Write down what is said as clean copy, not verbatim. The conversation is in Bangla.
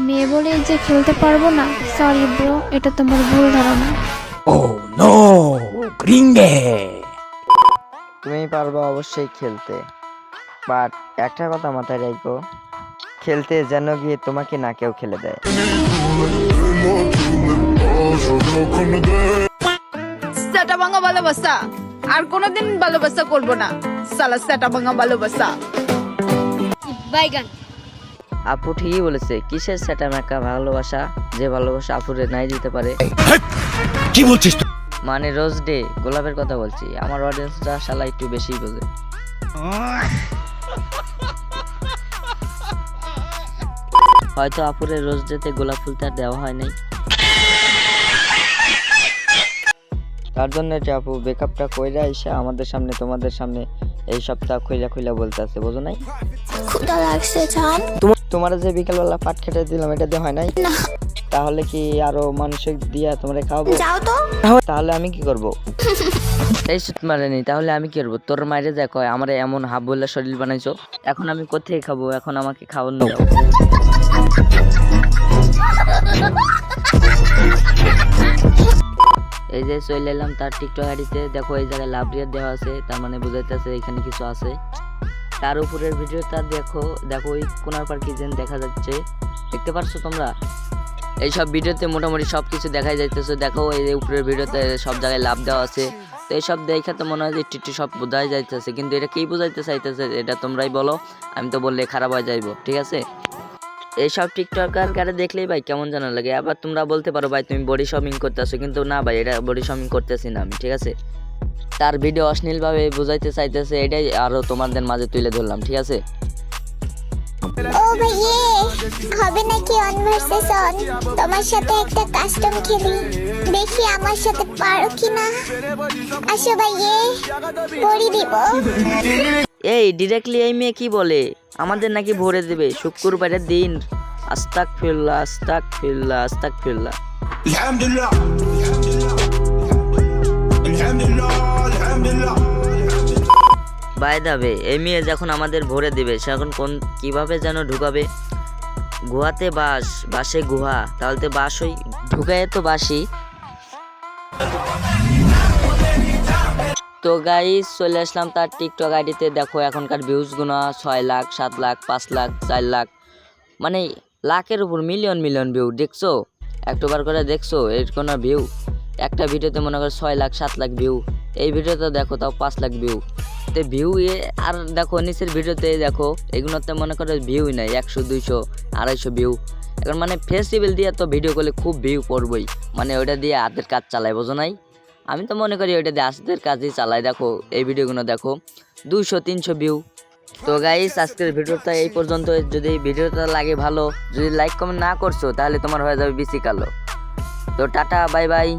মেয়ে বলে যে খেলতে পারবো না, সরি ব্রো, এটা তোমার ভুল ধারণা। Oh no, gringe! তুমি পারবে অবশ্যই খেলতে, বাট একটা কথা মাথায় রাখো, খেলতে যেন গিয়ে তোমাকে না কেউ খেলে দেয়। সেটা ভাঙা ভালোবাসা আর কোনোদিন ভালোবাসা করবো না, সালা সেটা ভাঙা ভালোবাসা। বাইগান। আপু ঠিকই বলেছে, কিসের সেটা মেকা ভালোবাসা, যে ভালোবাসা আপুরে নাই দিতে পারে। কি বলছিস তুই? মানে রোজ ডে গোলাপের কথা বলছি, আমার অডিয়েন্সটা শালা একটু বেশি বোঝে। হয়তো আপুরে রোজ ডেতে গোলাপ ফুল তার দেওয়া হয় নাই, তার জন্য যে আপু বেকআপটা কইরা এসে আমাদের সামনে তোমাদের সামনে এই সপ্তাহ খুইলা খুইলা বলতেছে, বোঝো নাই? ক্ষুধা লাগছে জান। তোমার যে বিকালবেলা পাট খেতে দিলাম, এটা দিয়ে হয় নাই? তাহলে কি আরো মানসিক দিয়া তোমরা খাওয়াবো? যাও তো। তাহলে আমি কি করব? এই সুত মারেনি, তাহলে আমি কি করবো? তোর মাইরে যা কয় আমার এমন হাব বলে শরীর বানাইছো, এখন আমি কোথায় খাবো? এখন আমাকে খাওয়ানো দাও। এই যে চলে এলাম তার টিকটক আইডিতে, দেখো এই জায়গায় লাভ রিয়ার দেওয়া আছে, তার মানে বুঝাইতেছে এখানে কিছু আছে। তার উপরের ভিডিওটা দেখো, দেখো ওই কোনার পার কি যেন দেখা যাচ্ছে, দেখতে পারছো তোমরা? এইসব ভিডিওতে মোটামুটি সব কিছু দেখাই যাইতেছে। দেখো এই যে উপরের ভিডিওতে সব জায়গায় লাভ দেওয়া আছে, তো এইসব দেখা তো মনে হয় যে একটু সব বোঝাই যাইতেছে, কিন্তু এটা কি বোঝাইতে চাইতেছে এটা তোমরাই বলো, আমি তো বললে খারাপ হয়ে যাইবো, ঠিক আছে? এইসব টিকটকার কারে দেখলেই ভাই কেমন জানা লাগে। আবার তোমরা বলতে পারো ভাই তুমি বডি শপিং করতেছো, কিন্তু না ভাই, এটা বডি শপিং করতেছি না আমি, ঠিক আছে? তার ভিডিও অশ্লীলভাবে বোঝাইতে চাইতেছে, এটাই আরো তোমাদের মাঝে তুলে ধরলাম, ঠিক আছে? ও ভাইয়ে, হবে নাকি অন ভার্সেস অন? তোমার সাথে একটা কাস্টম খেলি, দেখি আমার সাথে পারো কিনা। আসো ভাইয়ে, পরি দিব। এই ডিরেক্টলি এই মেয়ে কি বলে, আমাদের নাকি ভরে দেবে শুক্রবারের দিন। আস্তাগফিরুল্লাহ, আস্তাগফিরুল্লাহ, আস্তাগফিরুল্লাহ। Alhamdulillah. Alhamdulillah. Alhamdulillah. বাই দাবে, এই মেয়ে যখন আমাদের ভরে দিবে, সে এখন কোন কিভাবে যেন ঢুকাবে? গুহাতে বাস, বাসে গুহা, তাহলে তো বাস ওই ঢুকায় তো বাসি। তো গাইস চলে আসলাম তার টিকটক আইডিতে, দেখো এখনকার ভিউজ গুনা 6 লাখ, 7 লাখ, 5 লাখ, 4 লাখ, মানে লাখের উপর মিলিয়ন মিলিয়ন ভিউ। দেখছো একবার করে দেখছো এর কোনো ভিউ? একটা ভিডিওতে মনে করো 6 লাখ 7 লাখ ভিউ, এই ভিডিওতে দেখো তাও 5 লাখ ভিউ। তো ভিউ আর দেখো নিচের ভিডিওতে দেখো এগুলোতে মনে করো ভিউই নাই, 100, 200, 250 ভিউ। এখন মানে ফেস্টিভ্যাল দিয়ে তো ভিডিও করলে খুব ভিউ পড়বই, মানে ওইটা দিয়ে হাতের কাজ চালায়, বোঝো নাই? আমি তো মনে করি ওইটা দিয়ে হাতের কাজই চালাই। দেখো এই ভিডিওগুলো দেখো 200, 300 ভিউ। তো গাইস আজকের ভিডিওটা এই পর্যন্ত। যদি ভিডিওটা লাগে ভালো, যদি লাইক কমেন্ট না করছো তাহলে তোমার হয়ে যাবে বিসি কালো। তো টাটা, বাই বাই।